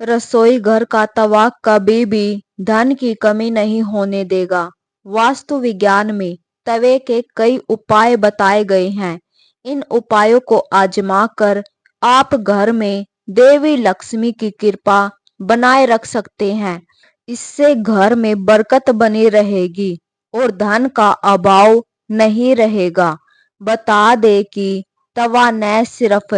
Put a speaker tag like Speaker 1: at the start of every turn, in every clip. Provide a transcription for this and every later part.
Speaker 1: रसोई घर का तवा कभी भी धन की कमी नहीं होने देगा। वास्तु विज्ञान में तवे के कई उपाय बताए गए हैं। इन उपायों को आजमा कर आप घर में देवी लक्ष्मी की कृपा बनाए रख सकते हैं। इससे घर में बरकत बनी रहेगी और धन का अभाव नहीं रहेगा। बता दे कि तवा न सिर्फ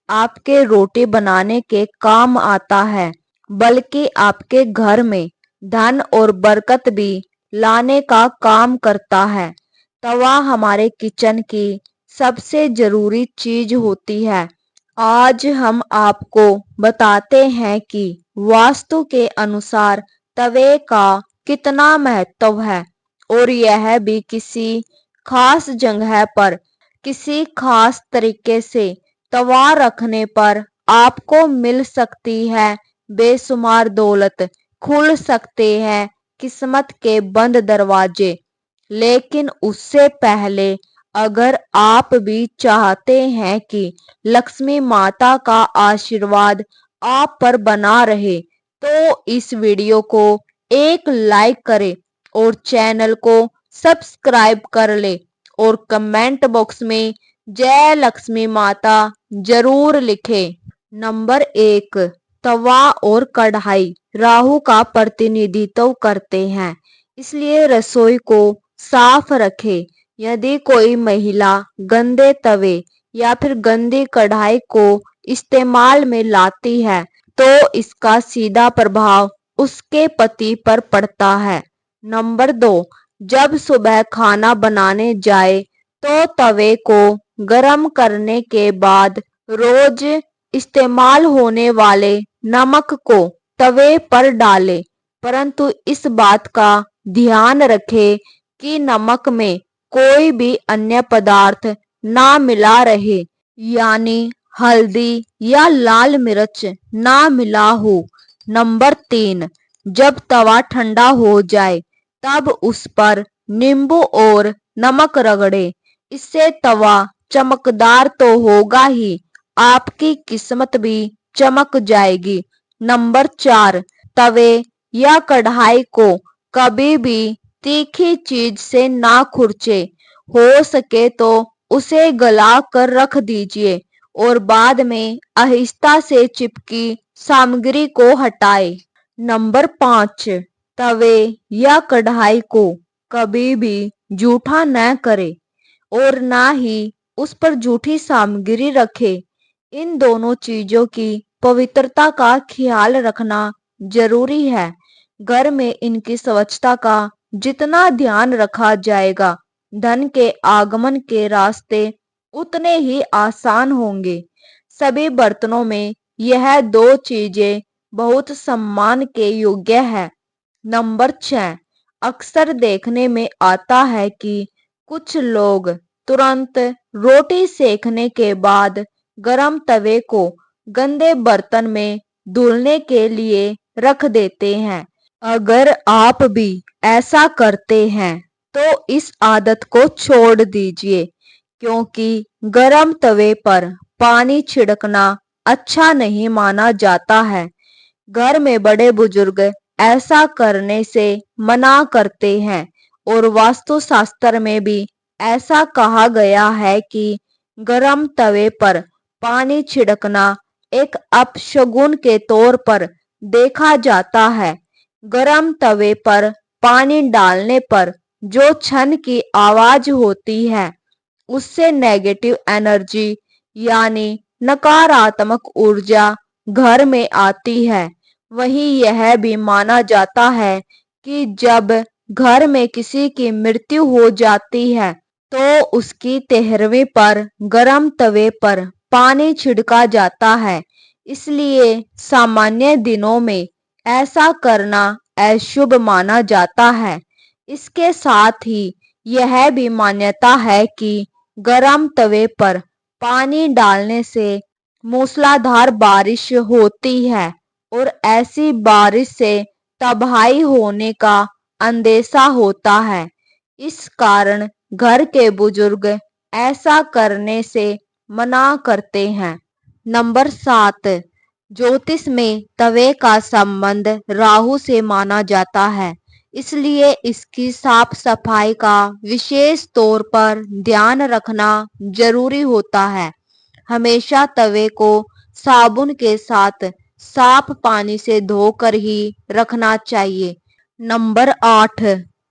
Speaker 1: आपके रोटी बनाने के काम आता है, बल्कि आपके घर में धन और बरकत भी लाने का काम करता है। तवा हमारे किचन की सबसे जरूरी चीज होती है। आज हम आपको बताते हैं कि वास्तु के अनुसार तवे का कितना महत्व है और यह भी किसी खास जगह पर किसी खास तरीके से तवा रखने पर आपको मिल सकती है बेशुमार दौलत, खुल सकते हैं किस्मत के बंद दरवाजे। लेकिन उससे पहले अगर आप भी चाहते हैं कि लक्ष्मी माता का आशीर्वाद आप पर बना रहे, तो इस वीडियो को एक लाइक करें और चैनल को सब्सक्राइब कर ले और कमेंट बॉक्स में जय लक्ष्मी माता जरूर लिखे। नंबर 1, तवा और कढ़ाई राहु का प्रतिनिधित्व करते हैं, इसलिए रसोई को साफ रखें। यदि कोई महिला गंदे तवे या फिर गंदी कढ़ाई को इस्तेमाल में लाती है, तो इसका सीधा प्रभाव उसके पति पर पड़ता है। नंबर 2, जब सुबह खाना बनाने जाए तो तवे को गरम करने के बाद रोज इस्तेमाल होने वाले नमक को तवे पर डालें, परंतु इस बात का ध्यान रखें कि नमक में कोई भी अन्य पदार्थ ना मिला रहे, यानी हल्दी या लाल मिर्च ना मिला हो। नंबर 3, जब तवा ठंडा हो जाए तब उस पर नींबू और नमक रगड़े। इससे तवा चमकदार तो होगा ही, आपकी किस्मत भी चमक जाएगी। नंबर 4, तवे या कढ़ाई को कभी भी तीखी चीज से ना खुरचे। हो सके तो उसे गला कर रख दीजिए और बाद में आहिस्ता से चिपकी सामग्री को हटाए। नंबर 5, तवे या कढ़ाई को कभी भी जूठा न करे और ना ही उस पर जूठी सामग्री रखे। इन दोनों चीजों की पवित्रता का ख्याल रखना जरूरी है। घर में इनकी स्वच्छता का जितना ध्यान रखा जाएगा, धन के आगमन के रास्ते उतने ही आसान होंगे। सभी बर्तनों में यह 2 चीजें बहुत सम्मान के योग्य है। नंबर 6, अक्सर देखने में आता है कि कुछ लोग तुरंत रोटी सेकने के बाद गरम तवे को गंदे बर्तन में धुलने के लिए रख देते हैं। अगर आप भी ऐसा करते हैं तो इस आदत को छोड़ दीजिए, क्योंकि गरम तवे पर पानी छिड़कना अच्छा नहीं माना जाता है। घर में बड़े बुजुर्ग ऐसा करने से मना करते हैं और वास्तुशास्त्र में भी ऐसा कहा गया है कि गरम तवे पर पानी छिड़कना एक अपशगुन के तौर पर देखा जाता है। गरम तवे पर पानी डालने पर जो छन की आवाज होती है, उससे नेगेटिव एनर्जी यानी नकारात्मक ऊर्जा घर में आती है। वहीं यह भी माना जाता है कि जब घर में किसी की मृत्यु हो जाती है तो उसकी तेहरवीं पर गरम तवे पर पानी छिड़का जाता है। इसलिए सामान्य दिनों में ऐसा करना अशुभ माना जाता है। इसके साथ ही यह भी मान्यता है कि गरम तवे पर पानी डालने से मूसलाधार बारिश होती है और ऐसी बारिश से तबाही होने का अंदेशा होता है। इस कारण घर के बुजुर्ग ऐसा करने से मना करते हैं। नंबर 7, ज्योतिष में तवे का संबंध राहु से माना जाता है, इसलिए इसकी साफ सफाई का विशेष तौर पर ध्यान रखना जरूरी होता है। हमेशा तवे को साबुन के साथ साफ पानी से धोकर ही रखना चाहिए। नंबर 8,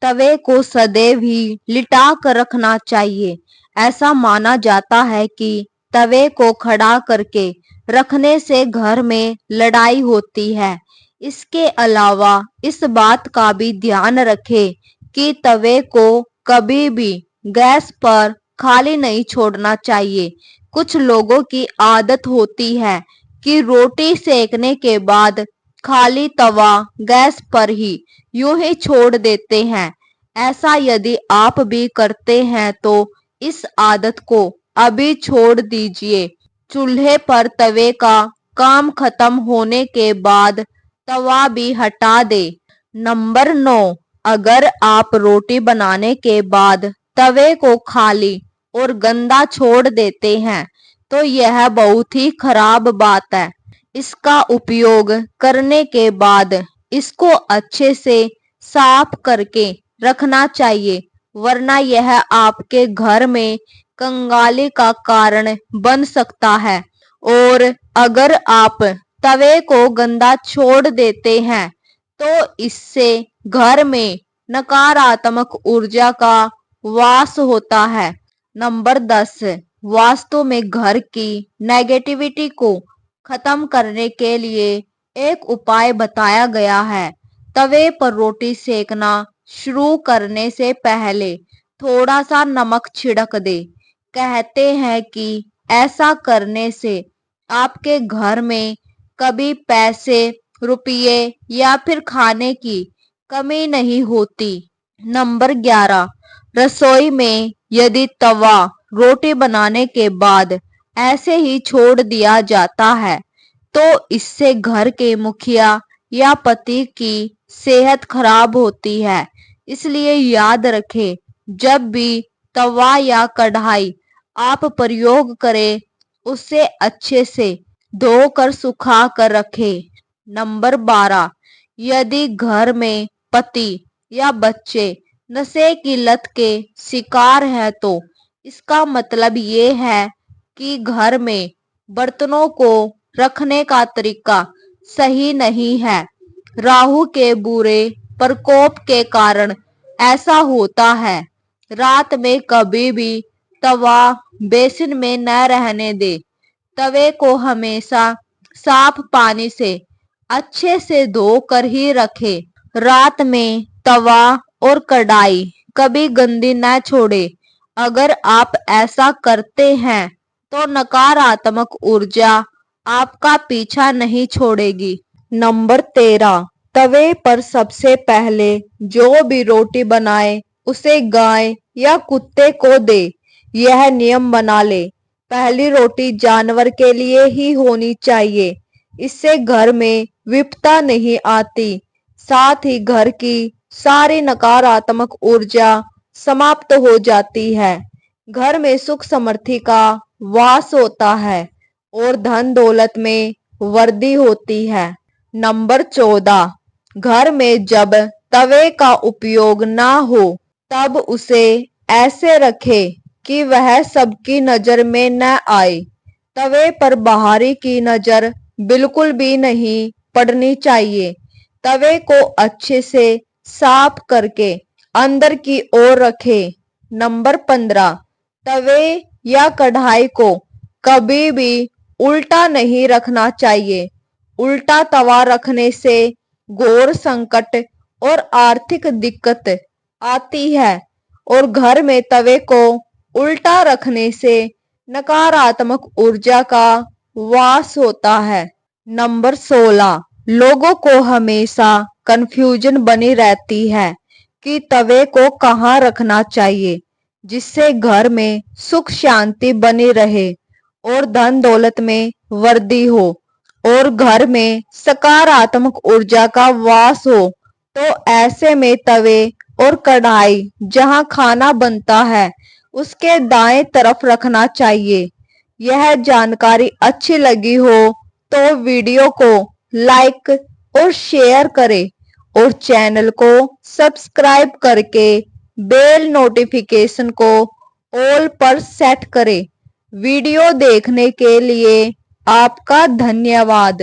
Speaker 1: तवे को सदैव ही लिटा कर रखना चाहिए। ऐसा माना जाता है कि तवे को खड़ा करके रखने से घर में लड़ाई होती है। इसके अलावा इस बात का भी ध्यान रखें कि तवे को कभी भी गैस पर खाली नहीं छोड़ना चाहिए। कुछ लोगों की आदत होती है कि रोटी सेकने के बाद खाली तवा गैस पर ही यूं ही छोड़ देते हैं। ऐसा यदि आप भी करते हैं तो इस आदत को अभी छोड़ दीजिए। चूल्हे पर तवे का काम खत्म होने के बाद तवा भी हटा दे। नंबर 9, अगर आप रोटी बनाने के बाद तवे को खाली और गंदा छोड़ देते हैं तो यह बहुत ही खराब बात है। इसका उपयोग करने के बाद इसको अच्छे से साफ करके रखना चाहिए, वरना यह आपके घर में कंगाली का कारण बन सकता है। और अगर आप तवे को गंदा छोड़ देते हैं तो इससे घर में नकारात्मक ऊर्जा का वास होता है। नंबर 10, वास्तु में घर की नेगेटिविटी को खत्म करने के लिए एक उपाय बताया गया है। तवे पर रोटी सेकना शुरू करने से पहले थोड़ा सा नमक छिड़क दे। कहते हैं कि ऐसा करने से आपके घर में कभी पैसे, रुपये या फिर खाने की कमी नहीं होती। नंबर 11, रसोई में यदि तवा रोटी बनाने के बाद ऐसे ही छोड़ दिया जाता है तो इससे घर के मुखिया या पति की सेहत खराब होती है। इसलिए याद रखें, जब भी तवा या कढ़ाई आप प्रयोग करें उसे अच्छे से धोकर सुखा कर रखें। नंबर 12, यदि घर में पति या बच्चे नशे की लत के शिकार है तो इसका मतलब ये है कि घर में बर्तनों को रखने का तरीका सही नहीं है। राहु के बुरे प्रकोप के कारण ऐसा होता है। रात में कभी भी तवा बेसिन में न रहने दे। तवे को हमेशा साफ पानी से अच्छे से धोकर ही रखें। रात में तवा और कढ़ाई कभी गंदी न छोड़े। अगर आप ऐसा करते हैं तो नकारात्मक ऊर्जा आपका पीछा नहीं छोड़ेगी। नंबर 13, तवे पर सबसे पहले जो भी रोटी बनाए उसे गाय या कुत्ते को दे। यह नियम बना ले, पहली रोटी जानवर के लिए ही होनी चाहिए। इससे घर में विपदा नहीं आती, साथ ही घर की सारी नकारात्मक ऊर्जा समाप्त हो जाती है। घर में सुख समृद्धि का वास होता है और धन दौलत में वृद्धि होती है। नंबर 14, घर में जब तवे का उपयोग ना हो तब उसे ऐसे रखे कि वह सबकी नजर में न आए। तवे पर बाहरी की नजर बिल्कुल भी नहीं पड़नी चाहिए। तवे को अच्छे से साफ करके अंदर की ओर रखें। नंबर 15, तवे या कढ़ाई को कभी भी उल्टा नहीं रखना चाहिए। उल्टा तवा रखने से घोर संकट और आर्थिक दिक्कत आती है और घर में तवे को उल्टा रखने से नकारात्मक ऊर्जा का वास होता है। नंबर 16, लोगों को हमेशा कंफ्यूजन बनी रहती है कि तवे को कहाँ रखना चाहिए जिससे घर में सुख शांति बनी रहे और धन दौलत में वृद्धि हो और घर में सकारात्मक ऊर्जा का वास हो। तो ऐसे में तवे और कढ़ाई जहां खाना बनता है उसके दाएं तरफ रखना चाहिए। यह जानकारी अच्छी लगी हो तो वीडियो को लाइक और शेयर करें और चैनल को सब्सक्राइब करके बेल नोटिफिकेशन को ऑल पर सेट करें। वीडियो देखने के लिए आपका धन्यवाद।